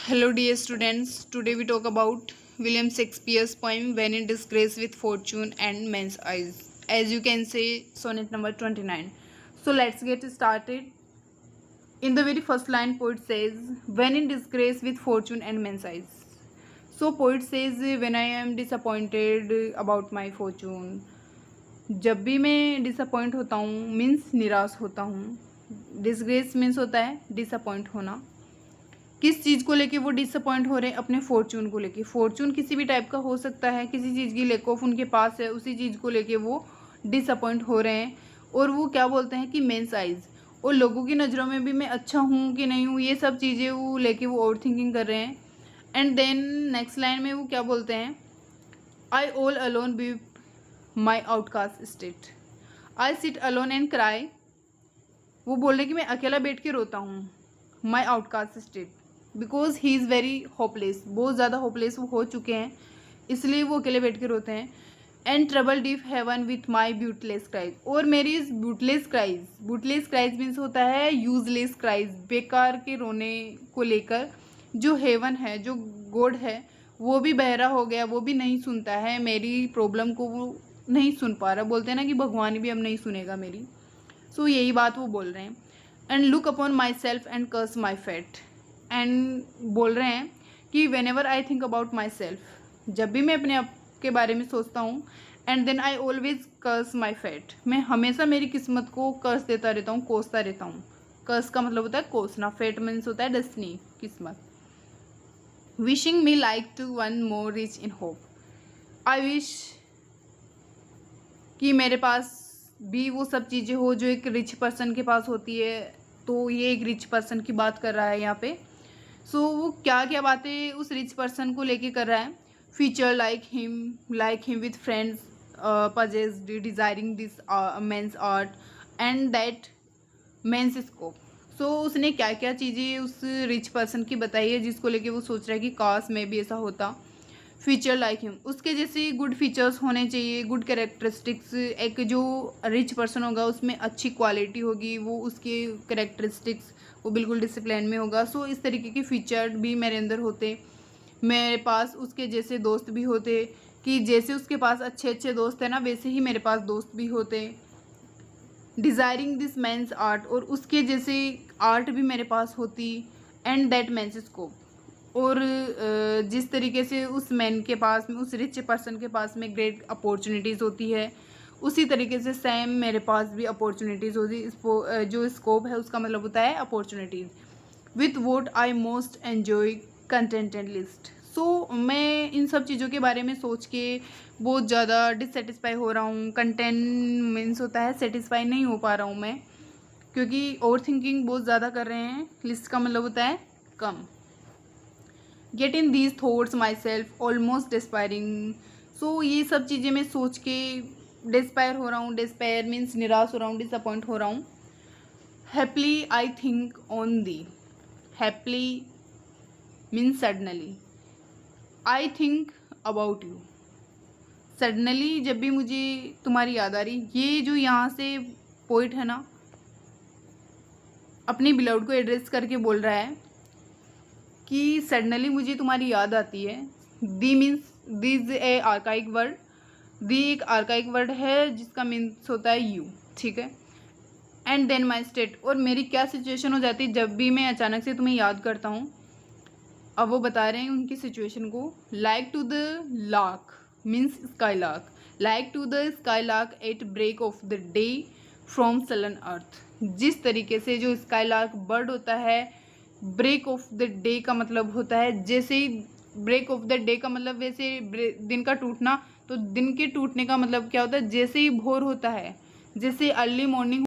Hello dear students, today we talk about William Shakespeare's poem When in Disgrace with Fortune and Men's Eyes. As you can say, sonnet number 29. So let's get started. In the very first line, poet says, when in disgrace with fortune and men's eyes. So poet says, when I am disappointed about my fortune. जब भी मैं disappoint होता हूँ means निराश होता हूँ। Disgrace means होता है डिसअपॉइंट होना। किस चीज़ को लेके वो डिसअपॉइंट हो रहे हैं? अपने फॉर्चून को लेके। फॉर्चून किसी भी टाइप का हो सकता है, किसी चीज़ की लैक ऑफ उनके पास है, उसी चीज़ को लेके वो डिसअपॉइंट हो रहे हैं। और वो क्या बोलते हैं कि मेंस आइज़, और लोगों की नज़रों में भी मैं अच्छा हूँ कि नहीं हूँ, ये सब चीज़ें वो लेके वो ओवर थिंकिंग कर रहे हैं। एंड देन नेक्स्ट लाइन में वो क्या बोलते हैं, I all alone be my outcast state, I sit alone and cry. वो बोल रहे कि मैं अकेला बैठ के रोता हूँ, my outcast state, because he is very hopeless. बहुत ज़्यादा होपलेस वो हो चुके हैं, इसलिए वो अकेले बैठ के रोते हैं। And trouble deep heaven with my bootless cries, और मेरी इस ब्यूटलेस क्राइज मीन्स होता है यूजलेस क्राइज, बेकार के रोने को लेकर। जो हेवन है, जो गॉड है, वो भी बहरा हो गया, वो भी नहीं सुनता है मेरी प्रॉब्लम को, वो नहीं सुन पा रहा। बोलते हैं ना कि भगवान भी अब नहीं सुनेगा मेरी। सो यही बात वो बोल रहे हैं। And look upon myself and curse my fate, and बोल रहे हैं कि whenever I think about myself, जब भी मैं अपने आप के बारे में सोचता हूँ, and then I always curse my fate, मैं हमेशा मेरी किस्मत को कर्स देता रहता हूँ, कोसता रहता हूँ। कर्स का मतलब होता है कोसना, फेट मीन्स होता है डेस्टिनी, किस्मत। Wishing me like to one more rich in hope, I wish कि मेरे पास भी वो सब चीज़ें हो जो एक रिच पर्सन के पास होती है। तो ये एक रिच पर्सन की बात कर रहा है यहाँ पे। सो वो क्या क्या बातें उस रिच पर्सन को लेके कर रहा है। Feature like him with friends possessed desiring this man's art and that man's scope. So उसने क्या क्या चीज़ें उस रिच पर्सन की बताई है जिसको लेके वो सोच रहा है कि काश में भी ऐसा होता। फीचर लाइक हिम, उसके जैसे गुड फीचर्स होने चाहिए, गुड कैरेक्टरिस्टिक्स। एक जो रिच पर्सन होगा उसमें अच्छी क्वालिटी होगी, वो उसके कैरेक्टरिस्टिक्स, वो बिल्कुल डिसिप्लिन में होगा। सो इस तरीके के फीचर भी मेरे अंदर होते, मेरे पास उसके जैसे दोस्त भी होते, कि जैसे उसके पास अच्छे अच्छे दोस्त हैं ना, वैसे ही मेरे पास दोस्त भी होते। डिज़ायरिंग दिस मैंस आर्ट, और उसके जैसे आर्ट भी मेरे पास होती। एंड दैट मैंस स्कोप, और जिस तरीके से उस मैन के पास में, उस रिच पर्सन के पास में ग्रेट अपॉर्चुनिटीज़ होती है, उसी तरीके से सेम मेरे पास भी अपॉर्चुनिटीज़ होती। जो स्कोप है उसका मतलब होता है opportunities. With what I most enjoy contented least. So मैं इन सब चीज़ों के बारे में सोच के बहुत ज़्यादा डिससेटिस्फाई हो रहा हूँ। कंटेंट मीन्स होता है सेटिस्फाई नहीं हो पा रहा हूँ मैं, क्योंकि ओवर थिंकिंग बहुत ज़्यादा कर रहे हैं। लिस्ट का मतलब होता है कम। Get in these thoughts myself almost despairing. So ये सब चीज़ें मैं सोच के डिस्पायर हो रहा हूँ। डिस्पायर मीन्स निराश हो रहा हूँ, डिसअपॉइंट हो रहा हूँ। Happily I think on the, happily means suddenly, I think about you, suddenly जब भी मुझे तुम्हारी याद आ रही। ये जो यहाँ से पोइट है ना, अपनी बिलव्ड को एड्रेस करके बोल रहा है कि सडनली मुझे तुम्हारी याद आती है। Thee means this a archaic word, thee एक आर्काइक वर्ड है जिसका मीन्स होता है यू, ठीक है। एंड देन माई स्टेट, और मेरी क्या सिचुएशन हो जाती है जब भी मैं अचानक से तुम्हें याद करता हूँ। अब वो बता रहे हैं उनकी सिचुएशन को। Like to the lark means sky lark, like to the sky lark at break of the day from sullen earth. जिस तरीके से जो स्काई लार्क बर्ड होता है, ब्रेक ऑफ द डे का मतलब होता है जैसे ही, ब्रेक ऑफ द डे का मतलब वैसे दिन का टूटना, तो दिन के टूटने का मतलब क्या होता है, जैसे ही भोर होता है, जैसे अर्ली मॉर्निंग